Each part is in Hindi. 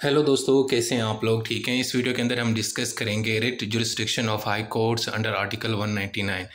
हेलो दोस्तों, कैसे हैं आप लोग? ठीक हैं। इस वीडियो के अंदर हम डिस्कस करेंगे writ jurisdiction of high courts under article 199।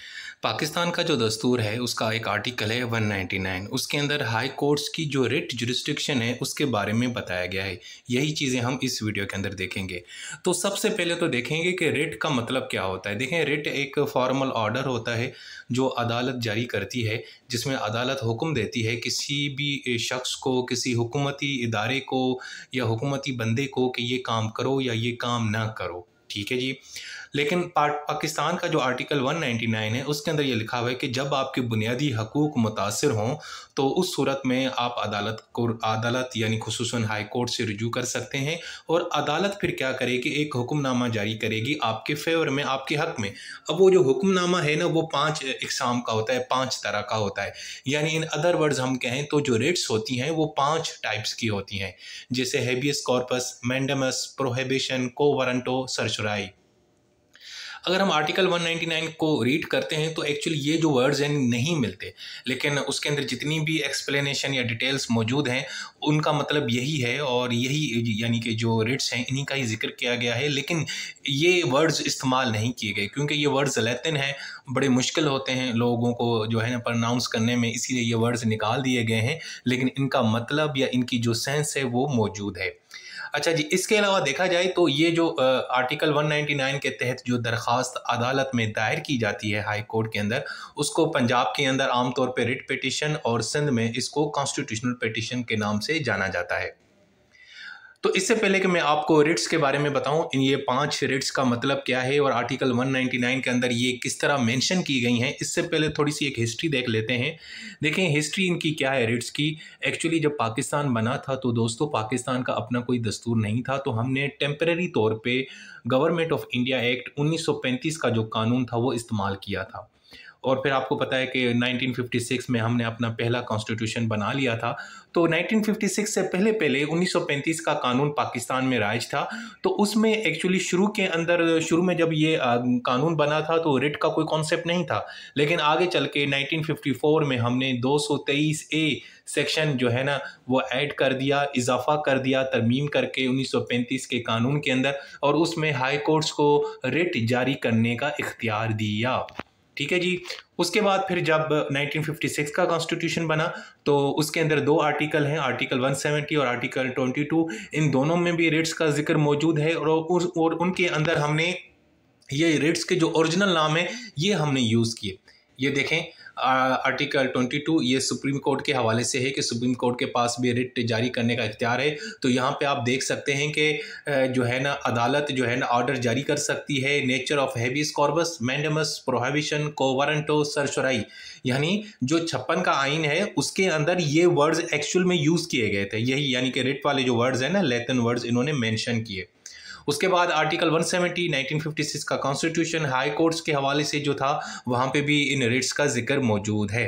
Pakistan का जो दस्तूर है उसका एक आर्टिकल है 199। उसके अंदर हाई कोर्ट्स की जो रिट जुरिस्डिक्शन है उसके बारे में बताया गया है। यही चीज़ें हम इस वीडियो के अंदर देखेंगे। तो सबसे पहले तो देखेंगे कि रिट का मतलब क्या होता है। देखें, रिट एक फॉर्मल ऑर्डर होता है जो अदालत जारी करती है, जिसमें अदालत हुक्म देती है किसी भी शख्स को, किसी हुकूमती इदारे को या हुकूमती बंदे को कि ये काम करो या ये काम ना करो। ठीक है जी। लेकिन पाकिस्तान का जो आर्टिकल 199 है उसके अंदर ये लिखा हुआ है कि जब आपके बुनियादी हकूक़ मुतासिर हों तो उस सूरत में आप अदालत यानी खुसूसन हाई कोर्ट से रुजू कर सकते हैं और अदालत फिर क्या करेगी, एक हुक्मनामा जारी करेगी आपके फेवर में, आपके हक़ में। अब वो जो हुक्मनामा है ना, वो 5 इक़साम का होता है, 5 तरह का होता है। यानी इन अदर वर्ड्स हम कहें तो जो रिट्स होती हैं वो 5 टाइप्स की होती हैं, जैसे habeas corpus, mandamus, prohibition, quo warranto, certiorari. अगर हम आर्टिकल 199 को रीड करते हैं तो एक्चुअली ये जो वर्ड्स हैं नहीं मिलते, लेकिन उसके अंदर जितनी भी एक्सप्लेनेशन या डिटेल्स मौजूद हैं उनका मतलब यही है और यही यानी कि जो रिट्स हैं इन्हीं का ही जिक्र किया गया है। लेकिन ये वर्ड्स इस्तेमाल नहीं किए गए क्योंकि ये वर्ड्स लैटिन हैं, बड़े मुश्किल होते हैं लोगों को जो है ना प्रोनाउंस करने में, इसीलिए ये वर्ड्स निकाल दिए गए हैं। लेकिन इनका मतलब या इनकी जो सेंस है वो मौजूद है। अच्छा जी, इसके अलावा देखा जाए तो ये जो आर्टिकल 199 के तहत जो दरख्वास्त अदालत में दायर की जाती है हाई कोर्ट के अंदर, उसको पंजाब के अंदर आमतौर पे रिट पिटिशन और सिंध में इसको कॉन्स्टिट्यूशनल पिटिशन के नाम से जाना जाता है। तो इससे पहले कि मैं आपको रिट्स के बारे में बताऊं, इन ये 5 रिट्स का मतलब क्या है और आर्टिकल 199 के अंदर ये किस तरह मेंशन की गई हैं, इससे पहले थोड़ी सी एक हिस्ट्री देख लेते हैं। देखें हिस्ट्री इनकी क्या है रिट्स की। एक्चुअली जब पाकिस्तान बना था तो दोस्तों पाकिस्तान का अपना कोई दस्तूर नहीं था, तो हमने टेम्परेरी तौर पे गवर्नमेंट ऑफ इंडिया एक्ट 1935 का जो कानून था वो इस्तेमाल किया था। और फिर आपको पता है कि 1956 में हमने अपना पहला कॉन्स्टिट्यूशन बना लिया था। तो 1956 से पहले पहले 1935 का कानून पाकिस्तान में राइज था। तो उसमें एक्चुअली शुरू में जब ये कानून बना था तो रिट का कोई कॉन्सेप्ट नहीं था। लेकिन आगे चल के 1954 में हमने 223A सेक्शन जो है ना वो ऐड कर दिया, इजाफा कर दिया तरमीम करके 1935 के कानून के अंदर, और उसमें हाई कोर्ट्स को रिट जारी करने का इख्तियार दिया। ठीक है जी। उसके बाद फिर जब 1956 का कॉन्स्टिट्यूशन बना तो उसके अंदर 2 आर्टिकल हैं, आर्टिकल 170 और आर्टिकल 22। इन दोनों में भी रिट्स का जिक्र मौजूद है और उनके अंदर हमने ये रिट्स के जो ओरिजिनल नाम है ये हमने यूज़ किए। ये देखें आर्टिकल 22 ये सुप्रीम कोर्ट के हवाले से है कि सुप्रीम कोर्ट के पास भी रिट जारी करने का इख्तियार है। तो यहाँ पे आप देख सकते हैं कि जो है ना अदालत जो है ना ऑर्डर जारी कर सकती है। Nature of habeas corpus, mandamus, prohibition, quo warranto, certiorari, यानी जो 56 का आइन है उसके अंदर ये वर्ड्स एक्चुअल में यूज़ किए गए थे। यही यानी कि रिट वाले जो वर्ड्स हैं ना, लैटिन वर्ड्स इन्होंने मेंशन किए। उसके बाद आर्टिकल 170 1956 का कॉन्स्टिट्यूशन हाई कोर्ट्स के हवाले से जो था वहाँ पे भी इन रिट्स का जिक्र मौजूद है।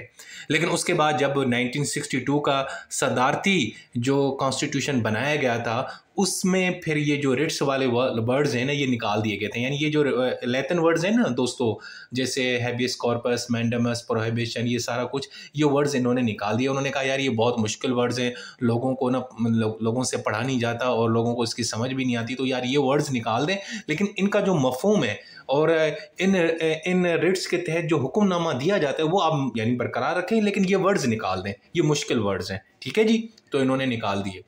लेकिन उसके बाद जब 1962 का सदारती जो कॉन्स्टिट्यूशन बनाया गया था उसमें फिर ये जो रिट्स वाले वर्ड्स हैं ना ये निकाल दिए गए थे। यानी ये जो लैटिन वर्ड्स हैं ना दोस्तों, जैसे हैबियस कॉर्पस, मैंडेमस, प्रोहिबिशन, ये सारा कुछ ये वर्ड्स इन्होंने निकाल दिया। उन्होंने कहा यार ये बहुत मुश्किल वर्ड्स हैं, लोगों को ना लोगों से पढ़ा नहीं जाता और लोगों को इसकी समझ भी नहीं आती, तो यार ये वर्ड्स निकाल दें। लेकिन इनका जो मफहूम है और इन रिट्स के तहत जो हुक्मनामा दिया जाता है वो आप यानी बरकरार रखें, लेकिन ये वर्ड्स निकाल दें, ये मुश्किल वर्ड्स हैं। ठीक है जी। तो इन्होंने निकाल दिए।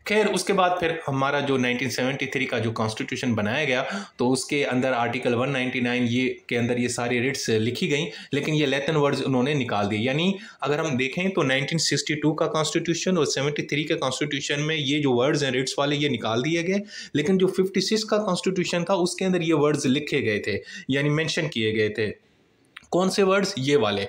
खैर उसके बाद फिर हमारा जो 1973 का जो कॉन्स्टिट्यूशन बनाया गया तो उसके अंदर आर्टिकल 199 ये के अंदर ये सारी रिट्स लिखी गई, लेकिन ये लैटिन वर्ड्स उन्होंने निकाल दिए। यानी अगर हम देखें तो 1962 का कॉन्स्टिट्यूशन और 73 के कॉन्स्टिट्यूशन में ये जो वर्ड्स हैं रिट्स वाले ये निकाल दिए गए, लेकिन जो 56 का कॉन्स्टिट्यूशन था उसके अंदर ये वर्ड्स लिखे गए थे, यानी मेंशन किए गए थे। कौन से वर्ड्स? ये वाले,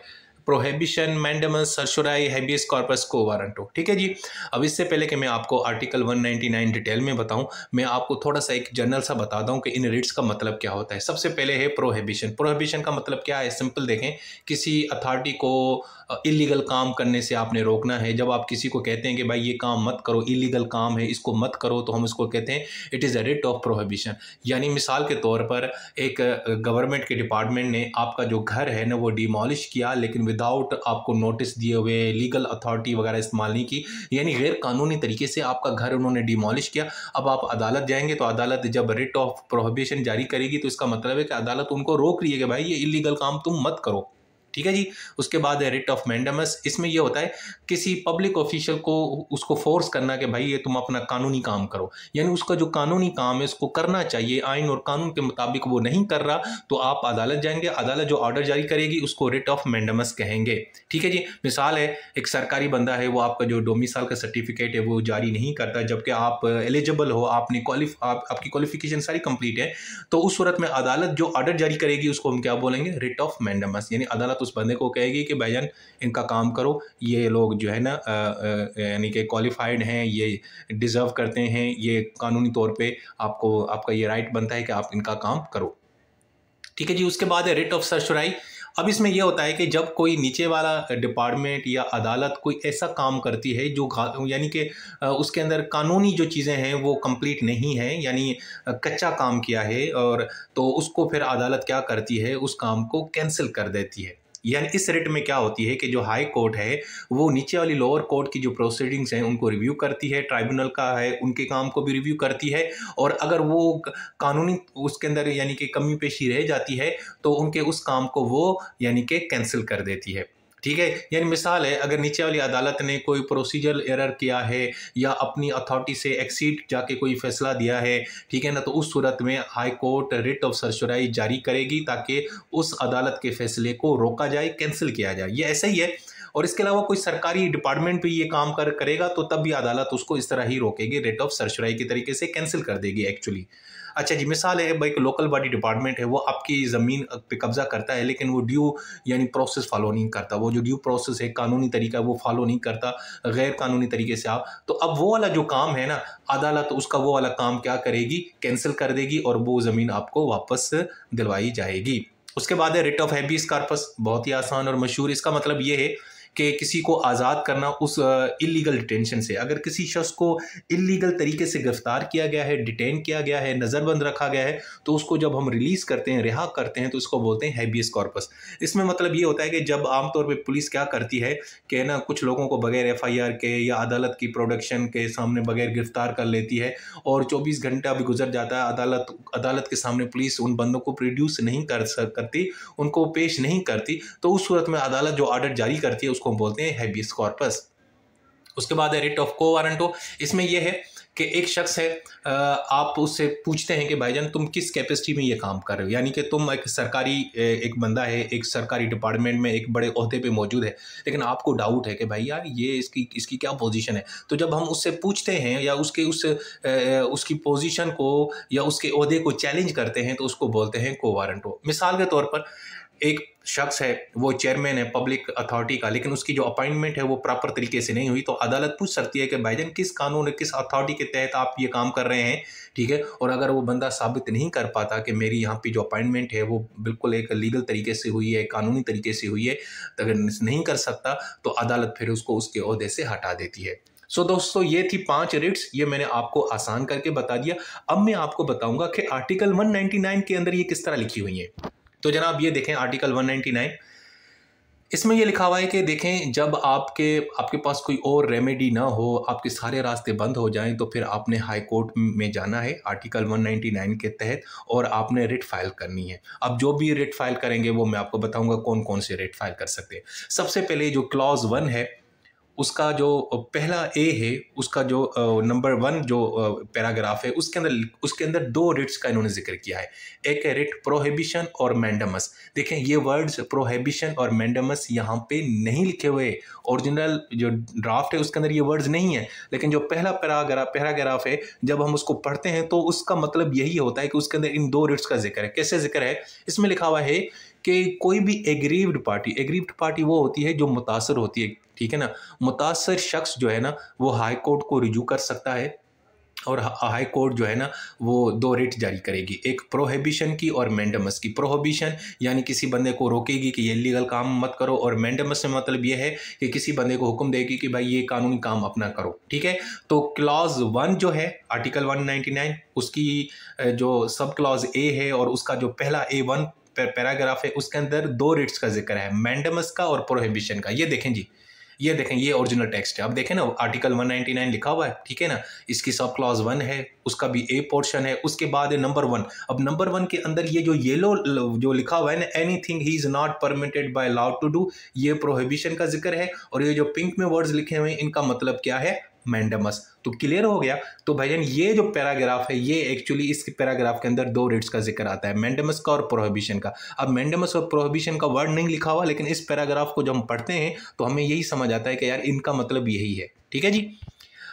prohibition, mandamus, certiorari, habeas corpus, quo warranto. ठीक है जी। अब इससे पहले कि मैं आपको आर्टिकल 199 डिटेल में बताऊं, मैं आपको थोड़ा सा एक जनरल सा बताता हूं कि इन रिट्स का मतलब क्या होता है। सबसे पहले है प्रोहिबिशन। प्रोहिबिशन का मतलब क्या है? सिंपल देखें, किसी अथॉरिटी को इलीगल काम करने से आपने रोकना है। जब आप किसी को कहते हैं कि भाई ये काम मत करो, इलीगल काम है, इसको मत करो, तो हम उसको कहते हैं it is a writ of prohibition. यानी मिसाल के तौर पर एक गवर्नमेंट के डिपार्टमेंट ने आपका जो घर है ना वो डिमोलिश किया, लेकिन विदाउट आपको नोटिस दिए हुए, लीगल अथॉरिटी वगैरह इस्तेमाल नहीं की, यानी गैर कानूनी तरीके से आपका घर उन्होंने डिमोलिश किया। अब आप अदालत जाएंगे तो अदालत जब रिट ऑफ प्रोहिबिशन जारी करेगी तो इसका मतलब है कि अदालत उनको रोक रही है कि भाई ये इलीगल काम तुम मत करो। ठीक है जी। उसके बाद है रिट ऑफ मैंडेमस। इसमें यह होता है किसी पब्लिक ऑफिशियल को उसको फोर्स करना कि भाई ये तुम अपना कानूनी काम करो, यानी उसका जो कानूनी काम है उसको करना चाहिए, आइन और कानून के मुताबिक वो नहीं कर रहा तो आप अदालत जाएंगे, अदालत जो ऑर्डर जारी करेगी उसको रिट ऑफ मैंडेमस कहेंगे। ठीक है जी। मिसाल है एक सरकारी बंदा है, वो आपका जो डोमिसाइल का सर्टिफिकेट है वो जारी नहीं करता, जबकि आप एलिजिबल हो, आपने आपकी क्वालिफिकेशन सारी कंप्लीट है, तो उस सूरत में अदालत जो ऑर्डर जारी करेगी उसको हम क्या बोलेंगे, रिट ऑफ मैंडेमस। यानी अदालत उस बंदे को कहेगी कि भाईजान इनका काम करो, ये लोग जो है ना यानी कि क्वालिफाइड हैं, ये डिज़र्व करते हैं, ये कानूनी तौर पे आपका ये राइट बनता है कि आप इनका काम करो। ठीक है जी। उसके बाद है रिट ऑफ सर्चराई। अब इसमें यह होता है कि जब कोई नीचे वाला डिपार्टमेंट या अदालत कोई ऐसा काम करती है जो यानी कि उसके अंदर कानूनी जो चीज़ें हैं वो कंप्लीट नहीं है, यानी कच्चा काम किया है, और तो उसको फिर अदालत क्या करती है, उस काम को कैंसिल कर देती है। यानी इस रिट में क्या होती है कि जो हाई कोर्ट है वो नीचे वाली लोअर कोर्ट की जो प्रोसीडिंग्स हैं उनको रिव्यू करती है, ट्राइब्यूनल का है उनके काम को भी रिव्यू करती है, और अगर वो कानूनी उसके अंदर यानी कि कमी पेशी रह जाती है तो उनके उस काम को वो यानी कि कैंसिल कर देती है। ठीक है। यानी मिसाल है अगर नीचे वाली अदालत ने कोई प्रोसीजरल एरर किया है या अपनी अथॉरिटी से एक्सीड जाके कोई फैसला दिया है, ठीक है ना, तो उस सूरत में हाई कोर्ट रिट ऑफ सर्चराई जारी करेगी ताकि उस अदालत के फैसले को रोका जाए, कैंसिल किया जाए। ये ऐसा ही है। और इसके अलावा कोई सरकारी डिपार्टमेंट भी ये काम करेगा तो तब भी अदालत उसको इस तरह ही रोकेगी, रिट ऑफ सर्चराई के तरीके से कैंसिल कर देगी एक्चुअली। अच्छा जी। मिसाल है भाई एक लोकल बॉडी डिपार्टमेंट है, वो आपकी ज़मीन पे कब्जा करता है लेकिन वो ड्यू यानी प्रोसेस फॉलो नहीं करता, वो जो ड्यू प्रोसेस है कानूनी तरीका वो फॉलो नहीं करता, गैर कानूनी तरीके से आप, तो अब वो वाला जो काम है ना, अदालत उसका वो वाला काम क्या करेगी, कैंसिल कर देगी और वो ज़मीन आपको वापस दिलवाई जाएगी। उसके बाद है रिट ऑफ हैबियस कॉर्पस। बहुत ही आसान और मशहूर। इसका मतलब ये है कि किसी को आज़ाद करना उस इलीगल डिटेंशन से। अगर किसी शख्स को इलीगल तरीके से गिरफ्तार किया गया है, डिटेन किया गया है, नज़रबंद रखा गया है, तो उसको जब हम रिलीज़ करते हैं, रिहा करते हैं, तो उसको बोलते हैं हैबियस कॉर्पस। इसमें मतलब ये होता है कि जब आमतौर पे पुलिस क्या करती है कि ना कुछ लोगों को बगैर FIR के या अदालत की प्रोडक्शन के सामने बगैर गिरफ्तार कर लेती है, और 24 घंटा भी गुजर जाता है, अदालत के सामने पुलिस उन बंदों को प्रोड्यूस नहीं करती, उनको पेश नहीं करती, तो उस सूरत में अदालत जो ऑर्डर जारी करती है उसको बोलते हैं हैबियस कॉर्पस। उसके बाद है रिट ऑफ को वारंटो। इसमें यह है कि एक शख्स है, आप उससे पूछते हैं कि भाईजान तुम किस कैपेसिटी में ये काम कर रहे हो, यानी कि तुम एक सरकारी एक बंदा है, एक सरकारी डिपार्टमेंट में एक बड़े ओहदे पे मौजूद है, लेकिन आपको डाउट है कि भाई यार ये इसकी क्या पोजीशन है। तो जब हम उससे पूछते हैं या उसकी पोजीशन को या उसके ओहदे को चैलेंज करते हैं तो उसको बोलते हैं को वारंटो। मिसाल के तौर पर एक शख्स है, वो चेयरमैन है पब्लिक अथॉरिटी का, लेकिन उसकी जो अपॉइंटमेंट है वो प्रॉपर तरीके से नहीं हुई, तो अदालत पूछ सकती है कि भाईजान किस कानून किस अथॉरिटी के तहत आप ये काम कर रहे हैं। ठीक है। और अगर वो बंदा साबित नहीं कर पाता कि मेरी यहाँ पे जो अपॉइंटमेंट है वो बिल्कुल एक लीगल तरीके से हुई है, कानूनी तरीके से हुई है, तो अगर नहीं कर सकता तो अदालत फिर उसको उसके ओहदे से हटा देती है। सो दोस्तों ये थी 5 रिट्स, ये मैंने आपको आसान करके बता दिया। अब मैं आपको बताऊंगा कि आर्टिकल 199 के अंदर ये किस तरह लिखी हुई है। तो जनाब ये देखें आर्टिकल 199, इसमें ये लिखा हुआ है कि देखें जब आपके पास कोई और रेमेडी ना हो, आपके सारे रास्ते बंद हो जाएं, तो फिर आपने हाई कोर्ट में जाना है आर्टिकल 199 के तहत और आपने रिट फाइल करनी है। अब जो भी रिट फाइल करेंगे वो मैं आपको बताऊंगा कौन कौन से रिट फाइल कर सकते हैं। सबसे पहले जो क्लॉज 1 है उसका जो पहला ए है, उसका जो नंबर 1 जो पैराग्राफ है उसके अंदर 2 रिट्स का इन्होंने जिक्र किया है। एक है रिट प्रोहिबिशन और मैंडेमस। देखें ये वर्ड्स प्रोहिबिशन और मैंडेमस यहाँ पे नहीं लिखे हुए, ओरिजिनल जो ड्राफ्ट है उसके अंदर ये वर्ड्स नहीं है, लेकिन जो पहला पैराग्राफ है जब हम उसको पढ़ते हैं तो उसका मतलब यही होता है कि उसके अंदर इन 2 रिट्स का जिक्र है। कैसे जिक्र है, इसमें लिखा हुआ है कि कोई भी एग्रीव्ड पार्टी वो होती है जो मुतासर होती है, ठीक है ना। मुतासर शख्स जो है ना वो हाई कोर्ट को रिजू कर सकता है और हाई कोर्ट जो है ना वो 2 रिट जारी करेगी, एक प्रोहिबिशन की और मैंडेमस की। प्रोहिबिशन यानी किसी बंदे को रोकेगी कि ये इलीगल काम मत करो, और मैंडेमस से मतलब ये है कि किसी बंदे को हुक्म देगी कि भाई ये कानूनी काम अपना करो, ठीक है। तो क्लॉज 1 जो है आर्टिकल 199 उसकी जो सब क्लॉज ए है और उसका जो पहला A1 पैराग्राफ है उसके अंदर 2 रिट्स का जिक्र है, मैंडेमस का और प्रोहिबिशन का। ये देखें जी, ये देखें, ये ओरिजिनल टेक्स्ट है। अब देखें ना आर्टिकल 199 लिखा हुआ है, ठीक है ना, इसकी सब क्लॉज 1 है, उसका भी ए पोर्शन है, उसके बाद है नंबर 1। अब नंबर 1 के अंदर ये जो येलो जो लिखा हुआ है ना, एनीथिंग ही is not permitted by law to do, ये प्रोहिबिशन का जिक्र है। और ये जो पिंक में वर्ड्स लिखे हुए हैं इनका मतलब क्या है, मैंडेमस। तो क्लियर हो गया। तो भाईजान ये जो पैराग्राफ है ये एक्चुअली इस पैराग्राफ के अंदर 2 रिट्स का जिक्र आता है, मैंडेमस का और प्रोहिबिशन का। अब मैंडेमस और प्रोहिबिशन का वर्ड नहीं लिखा हुआ, लेकिन इस पैराग्राफ को जब हम पढ़ते हैं तो हमें यही समझ आता है कि यार इनका मतलब यही है, ठीक है जी।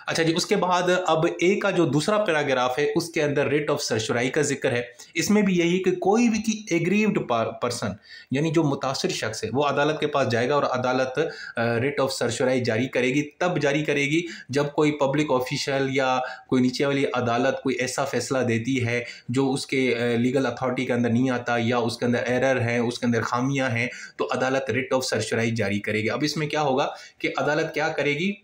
अच्छा जी, उसके बाद अब ए का जो दूसरा पैराग्राफ है उसके अंदर रिट ऑफ सर्शराई का जिक्र है। इसमें भी यही कि कोई भी की एग्रीव्ड पर्सन यानी जो मुतासिर शख्स है वो अदालत के पास जाएगा और अदालत रिट ऑफ सर्शराई जारी करेगी। तब जारी करेगी जब कोई पब्लिक ऑफिशियल या कोई नीचे वाली अदालत कोई ऐसा फैसला देती है जो उसके लीगल अथॉरिटी के अंदर नहीं आता या उसके अंदर एरर है, उसके अंदर खामियां हैं, तो अदालत रिट ऑफ सर्शराई जारी करेगी। अब इसमें क्या होगा कि अदालत क्या करेगी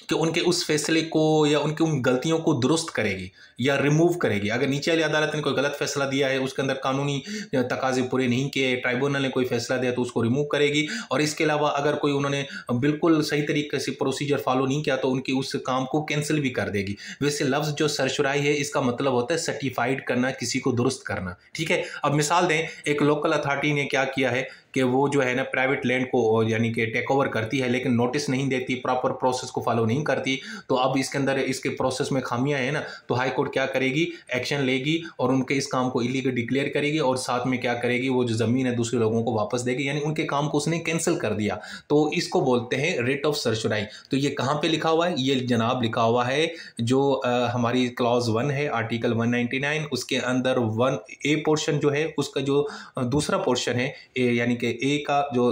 कि उनके उस फैसले को या उनकी उन गलतियों को दुरुस्त करेगी या रिमूव करेगी। अगर नीचे वाली अदालत ने कोई गलत फैसला दिया है, उसके अंदर कानूनी तकाजे पूरे नहीं किए, ट्राइब्यूनल ने कोई फैसला दिया तो उसको रिमूव करेगी। और इसके अलावा अगर कोई उन्होंने बिल्कुल सही तरीके से प्रोसीजर फॉलो नहीं किया तो उनकी उस काम को कैंसिल भी कर देगी। वैसे लफ्ज़ जो सरशुराई है इसका मतलब होता है सर्टिफाइड करना, किसी को दुरुस्त करना, ठीक है। अब मिसाल दें, एक लोकल अथॉरिटी ने क्या किया है कि वो जो है ना प्राइवेट लैंड को यानी कि टेक ओवर करती है लेकिन नोटिस नहीं देती, प्रॉपर प्रोसेस को फॉलो नहीं करती, तो अब इसके अंदर इसके प्रोसेस में खामियां हैं ना, तो हाई कोर्ट क्या करेगी, एक्शन लेगी और उनके इस काम को इलीगल डिक्लेयर करेगी और साथ में क्या करेगी, वो जो ज़मीन है दूसरे लोगों को वापस देगी, यानी उनके काम को उसने कैंसिल कर दिया। तो इसको बोलते हैं रिट ऑफ सर्चुराई। तो ये कहाँ पे लिखा हुआ है, ये जनाब लिखा हुआ है जो हमारी क्लॉज 1 है आर्टिकल 199, उसके अंदर 1A पोर्शन जो है उसका जो दूसरा पोर्शन है यानी कि ए का जो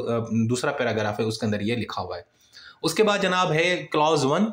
दूसरा पैराग्राफ है उसके अंदर ये लिखा हुआ है। उसके बाद जनाब है क्लॉज 1,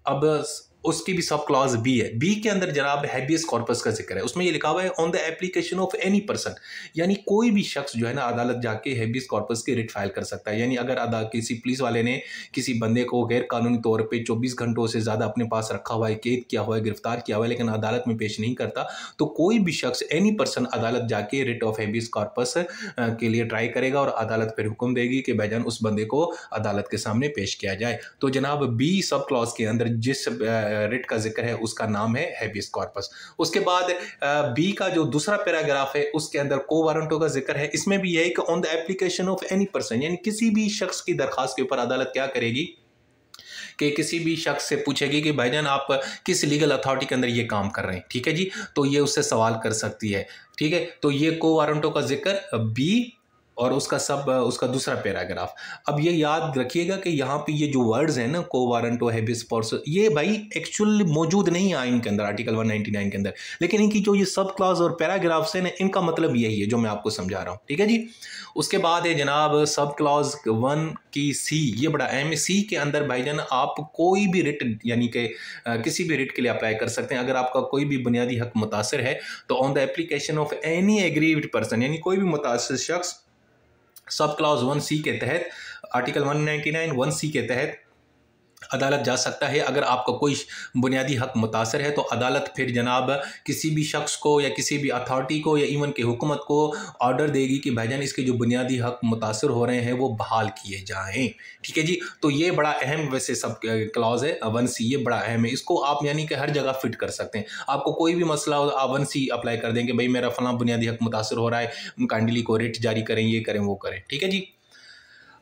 अब उसकी भी सब क्लॉज बी है। बी के अंदर जनाब हैबियस कॉर्पस का जिक्र है। उसमें ये लिखा हुआ है on the application of any person, यानी कोई भी शख्स जो है ना अदालत जाके हैबियस कॉर्पस की रिट फाइल कर सकता है। यानी अगर किसी पुलिस वाले ने किसी बंदे को गैर कानूनी तौर पे 24 घंटों से ज़्यादा अपने पास रखा हुआ है, कैद किया हुआ है, गिरफ्तार किया हुआ है, लेकिन अदालत में पेश नहीं करता, तो कोई भी शख्स एनी पर्सन अदालत जाके रिट ऑफ हैबियस कॉर्पस के लिए ट्राई करेगा और अदालत फिर हुक्म देगी कि भाईजान उस बंदे को अदालत के सामने पेश किया जाए। तो जनाब बी सब क्लॉज के अंदर जिस रिट का जिक्र है उसका नाम है हैबियस कॉर्पस। उसके बाद बी का जो दूसरा पैराग्राफ है उसके अंदर को वारंटों का जिक्र है। इसमें भी यही कि on the application of any person, यानी किसी भी शख्स की दरखास्त के ऊपर अदालत क्या करेगी कि किसी भी शख्स से पूछेगी कि भाईजान आप किस लीगल अथॉरिटी के अंदर ये काम कर रहे हैं, ठीक है जी, तो ये उससे सवाल कर सकती है, ठीक है। तो ये को वारंटों का जिक्र बी और उसका दूसरा पैराग्राफ। अब ये याद रखिएगा कि यहाँ पे ये जो वर्ड्स हैं ना को वारंटो हैबियस कॉर्पस, ये भाई एक्चुअली मौजूद नहीं है आइन के अंदर आर्टिकल 199 के अंदर, लेकिन इनकी जो ये सब क्लॉज और पैराग्राफ्स हैं ना इनका मतलब यही है जो मैं आपको समझा रहा हूँ, ठीक है जी। उसके बाद है जनाब सब क्लॉज 1 की सी, ये बड़ा अहम है। सी के अंदर भाईजान आप कोई भी रिट यानी कि किसी भी रिट के लिए अप्लाई कर सकते हैं। अगर आपका कोई भी बुनियादी हक मुतासर है तो on the application of any aggrieved person, यानी कोई भी मुतासर शख्स सब क्लॉज 1C के तहत आर्टिकल 199 1C के तहत अदालत जा सकता है। अगर आपका कोई बुनियादी हक मुतासर है तो अदालत फिर जनाब किसी भी शख्स को या किसी भी अथॉरिटी को या इवन के हुकूमत को ऑर्डर देगी कि भाईजान इसके जो बुनियादी हक मुतासर हो रहे हैं वो बहाल किए जाएं, ठीक है जी। तो ये बड़ा अहम वैसे सब क्लॉज है 1C, ये बड़ा अहम है। इसको आप यानी कि हर जगह फिट कर सकते हैं। आपको कोई भी मसला हो आप 1C अप्लाई कर देंगे, भाई मेरा फलां बुनियादी हक मुतासर हो रहा है, काइंडली को रिट जारी करें, ये करें वो करें, ठीक है जी।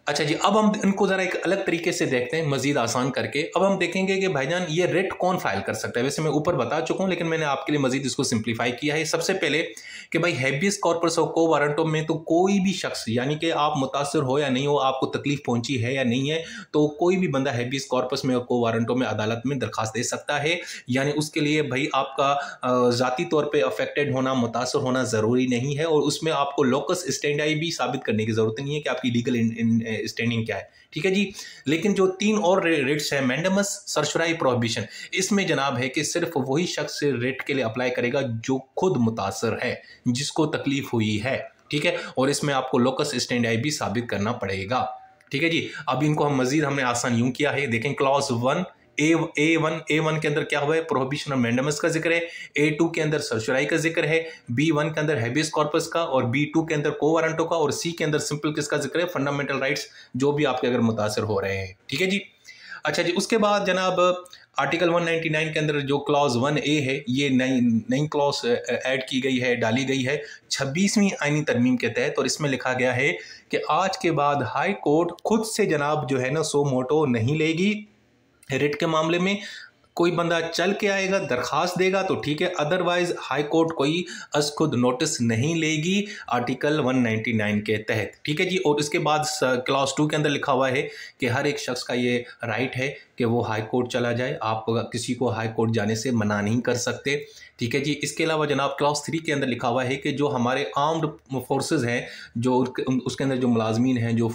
अच्छा जी, अब हम इनको ज़रा एक अलग तरीके से देखते हैं मज़ीद आसान करके। अब हम देखेंगे कि भाईजान ये रिट कौन फाइल कर सकता है। वैसे मैं ऊपर बता चुका हूँ लेकिन मैंने आपके लिए मज़ीद इसको सिंप्लीफाई किया है। सबसे पहले कि भाई हैबियस कॉर्पस और को वारंटों में तो कोई भी शख्स यानी कि आप मुतासर हो या नहीं हो, आपको तकलीफ पहुँची है या नहीं है, तो कोई भी बंदा हैबियस कॉर्पस में और को वारंटों में अदालत में दरख्वास्त दे सकता है। यानी उसके लिए भाई आपका ज़ाती तौर पर अफेक्टेड होना, मुतासर होना ज़रूरी नहीं है और उसमें आपको लोकस स्टैंडाई भी साबित करने की ज़रूरत नहीं है कि आपकी लीगल स्टैंडिंग क्या है, ठीक है जी। लेकिन जो 3 और रेट्स है, मैंडेमस, सरसराई, प्रोहिबिशन, इसमें जनाब है कि सिर्फ वही शख्स रेट के लिए अप्लाई करेगा जो खुद मुतासर है, जिसको तकलीफ हुई है, ठीक है। और इसमें आपको लोकस स्टैंडी भी साबित करना पड़ेगा, ठीक है जी। अब इनको हम मजीद हमने आसान यूं किया है, देखें क्लॉज 1 A1 के अंदर क्या हुआ है, प्रोहिबिशन और मैंडेमस का जिक्र है। A2 के अंदर सरसराई का जिक्र है। B1 के अंदर हैबियस कॉर्पस का, और B2 के अंदर को वारंटो का, और C के अंदर सिंपल किसका जिक्र है, फंडामेंटल राइट्स, जो भी आपके अगर मुतासर हो रहे हैं, ठीक है जी। अच्छा जी, उसके बाद जनाब आर्टिकल 199 के अंदर जो क्लॉज 1A है, ये नई क्लॉज ऐड की गई है, डाली गई है 26वीं आईनी तरमीम के तहत, और इसमें लिखा गया है कि आज के बाद हाई कोर्ट खुद से जनाब जो है ना सो मोटो नहीं लेगी रिट के मामले में। कोई बंदा चल के आएगा, दरखास्त देगा तो ठीक है, अदरवाइज हाई कोर्ट कोई अस खुद नोटिस नहीं लेगी आर्टिकल 199 के तहत, ठीक है जी। और इसके बाद क्लॉज 2 के अंदर लिखा हुआ है कि हर एक शख्स का ये राइट है कि वो हाई कोर्ट चला जाए, आप किसी को हाई कोर्ट जाने से मना नहीं कर सकते, ठीक है जी। इसके अलावा जनाब क्लॉज 3 के अंदर लिखा हुआ है कि जो हमारे आर्म्ड फोर्सेस हैं, जो उसके अंदर जो मुलाजमीन हैं, जो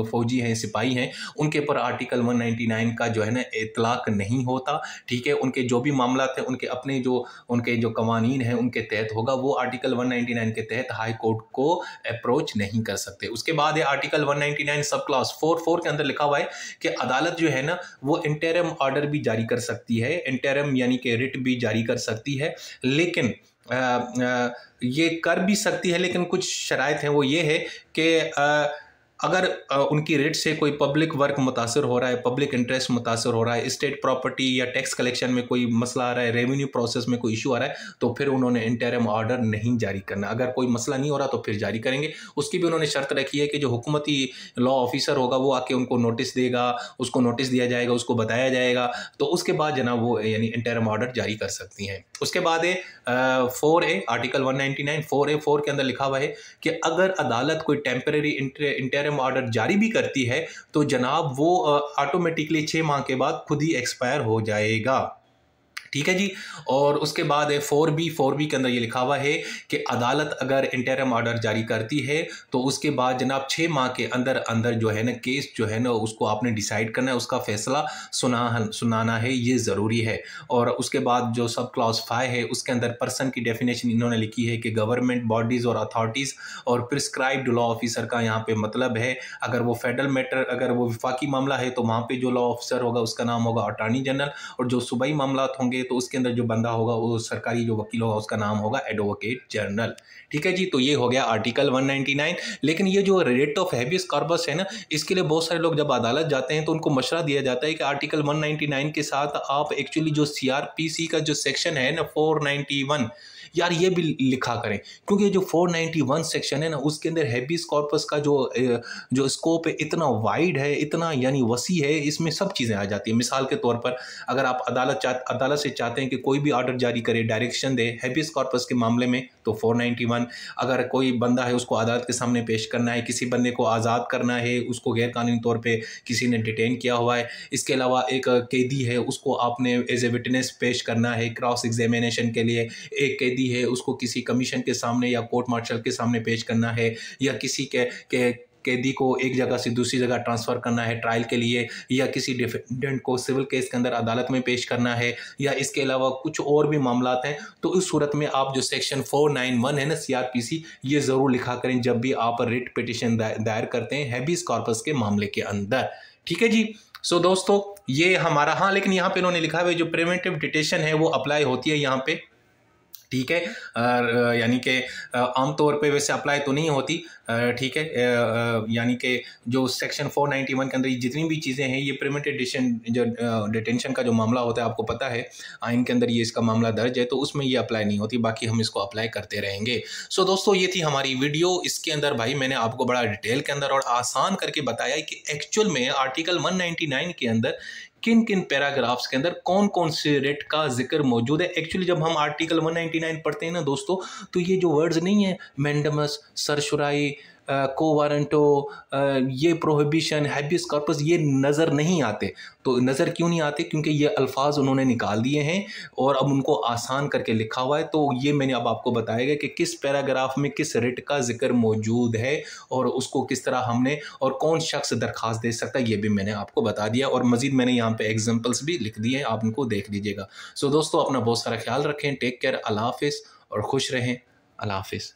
फौजी हैं, सिपाही हैं, उनके ऊपर आर्टिकल 199 का जो है ना इतलाक नहीं होता, ठीक है। उनके जो भी मामला थे उनके अपने उनके जो कवानीन हैं उनके तहत होगा, वो आर्टिकल 199 के तहत हाई कोर्ट को अप्रोच नहीं कर सकते। उसके बाद है आर्टिकल 199 सब क्लॉज 4 के अंदर लिखा हुआ है कि अदालत जो है ना वो इंटरिम ऑर्डर भी जारी कर सकती है, इंटरिम यानी कि रिट भी जारी कर सकती है, लेकिन ये कर भी सकती है, लेकिन कुछ शराइत हैं। वो ये है कि अगर उनकी रेट से कोई पब्लिक वर्क मुतासर हो रहा है, पब्लिक इंटरेस्ट मुतासर हो रहा है, स्टेट प्रॉपर्टी या टैक्स कलेक्शन में कोई मसला आ रहा है, रेवेन्यू प्रोसेस में कोई इशू आ रहा है, तो फिर उन्होंने इंटरिम ऑर्डर नहीं जारी करना। अगर कोई मसला नहीं हो रहा तो फिर जारी करेंगे। उसकी भी उन्होंने शर्त रखी है कि जो हुकूमती लॉ ऑफिसर होगा वो आके उनको नोटिस देगा, उसको नोटिस दिया जाएगा, उसको बताया जाएगा, तो उसके बाद जनाब वो यानी इंटरिम ऑर्डर जारी कर सकती हैं। उसके बाद है 4A आर्टिकल 199 4A के अंदर लिखा हुआ है कि अगर अदालत कोई टेम्परेरी इंटरिम ऑर्डर जारी भी करती है तो जनाब वो ऑटोमेटिकली 6 माह के बाद खुद ही एक्सपायर हो जाएगा, ठीक है जी। और उसके बाद है 4B के अंदर ये लिखा हुआ है कि अदालत अगर इंटरिम ऑर्डर जारी करती है तो उसके बाद जनाब 6 माह के अंदर अंदर जो है ना केस जो है ना उसको आपने डिसाइड करना है, उसका फैसला सुनाना है, ये ज़रूरी है। और उसके बाद जो सब क्लॉज 5 है उसके अंदर पर्सन की डेफिनेशन इन्होंने लिखी है कि गवर्नमेंट बॉडीज़ और अथॉरिटीज़ और प्रिस्क्राइब्ड लॉ ऑफिसर का यहाँ पे मतलब है, अगर वो फेडरल मैटर, अगर वो विफाकी मामला है तो वहाँ पे जो लॉ ऑफिसर होगा उसका नाम होगा अटॉर्नी जनरल, और जो सूबाई मामला होंगे तो उसके अंदर जो बंदा होगा वो सरकारी जो वकील होगा उसका नाम होगा एडवोकेट जनरल, ठीक है जी। तो ये हो गया आर्टिकल 199। लेकिन ये जो रेट ऑफ हैबियस कॉर्पस है ना, इसके लिए बहुत सारे लोग जब अदालत जाते हैं तो उनको मशवरा दिया जाता है कि आर्टिकल 199 के साथ आप एक्चुअली जो CRPC का जो सेक्शन है ना 491 यार ये भी लिखा करें, क्योंकि जो 491 सेक्शन है ना उसके अंदर हैबियस कॉर्पस का जो स्कोप है इतना वाइड है, इतना यानी वसी है, इसमें सब चीज़ें आ जाती हैं। मिसाल के तौर पर अगर आप अदालत से चाहते हैं कि कोई भी ऑर्डर जारी करे, डायरेक्शन दे हैबियस कॉर्पस के मामले में तो 491, अगर कोई बंदा है उसको अदालत के सामने पेश करना है, किसी बंदे को आज़ाद करना है, उसको गैरकानूनी तौर पे किसी ने डिटेन किया हुआ है, इसके अलावा एक कैदी है उसको आपने एज ए विटनेस पेश करना है क्रॉस एग्जामिनेशन के लिए, एक कैदी है उसको किसी कमीशन के सामने या कोर्ट मार्शल के सामने पेश करना है, या किसी के कैदी को एक जगह से दूसरी जगह ट्रांसफ़र करना है ट्रायल के लिए, या किसी डिफेंडेंट को सिविल केस के अंदर अदालत में पेश करना है, या इसके अलावा कुछ और भी मामला हैं, तो इस सूरत में आप जो सेक्शन 491 है ना CRPC, ये ज़रूर लिखा करें जब भी आप रिट पिटिशन दायर करते हैं हैबियस कॉर्पस के मामले के अंदर, ठीक है जी। सो दोस्तों ये हमारा, हाँ लेकिन यहाँ पे इन्होंने लिखा है जो प्रिवेंटिव डिटेशन है वो अप्लाई होती है यहाँ पे, ठीक है, यानी कि आमतौर पे वैसे अप्लाई तो नहीं होती, ठीक है, यानी कि जो सेक्शन 491 के अंदर जितनी भी चीज़ें हैं ये प्रिवेंटिव डिटेंशन का जो मामला होता है आपको पता है आइन के अंदर ये इसका मामला दर्ज है, तो उसमें ये अप्लाई नहीं होती, बाकी हम इसको अप्लाई करते रहेंगे। सो दोस्तों ये थी हमारी वीडियो, इसके अंदर भाई मैंने आपको बड़ा डिटेल के अंदर और आसान करके बताया कि एक्चुअल में आर्टिकल 199 के अंदर किन किन पैराग्राफ्स के अंदर कौन कौन से रेट का जिक्र मौजूद है। एक्चुअली जब हम आर्टिकल 199 पढ़ते हैं ना दोस्तों, तो ये जो वर्ड्स नहीं है मैंडेमस, सरसराई, को वारंटो, ये प्रोहिबिशन, हैबियस कॉर्पस, ये नज़र नहीं आते। तो नज़र क्यों नहीं आते? क्योंकि ये अल्फाज उन्होंने निकाल दिए हैं और अब उनको आसान करके लिखा हुआ है। तो ये मैंने अब आपको बताएगा कि किस पैराग्राफ में किस रिट का जिक्र मौजूद है और उसको किस तरह हमने, और कौन शख्स दरख्वास्त दे सकता है, ये भी मैंने आपको बता दिया। और मज़ीद मैंने यहाँ पे एग्जांपल्स भी लिख दिए हैं, आप उनको देख लीजिएगा। सो दोस्तों, अपना बहुत सारा ख्याल रखें। Take care. अल्लाह हाफिज़ और खुश रहें। अल्लाह हाफिज़।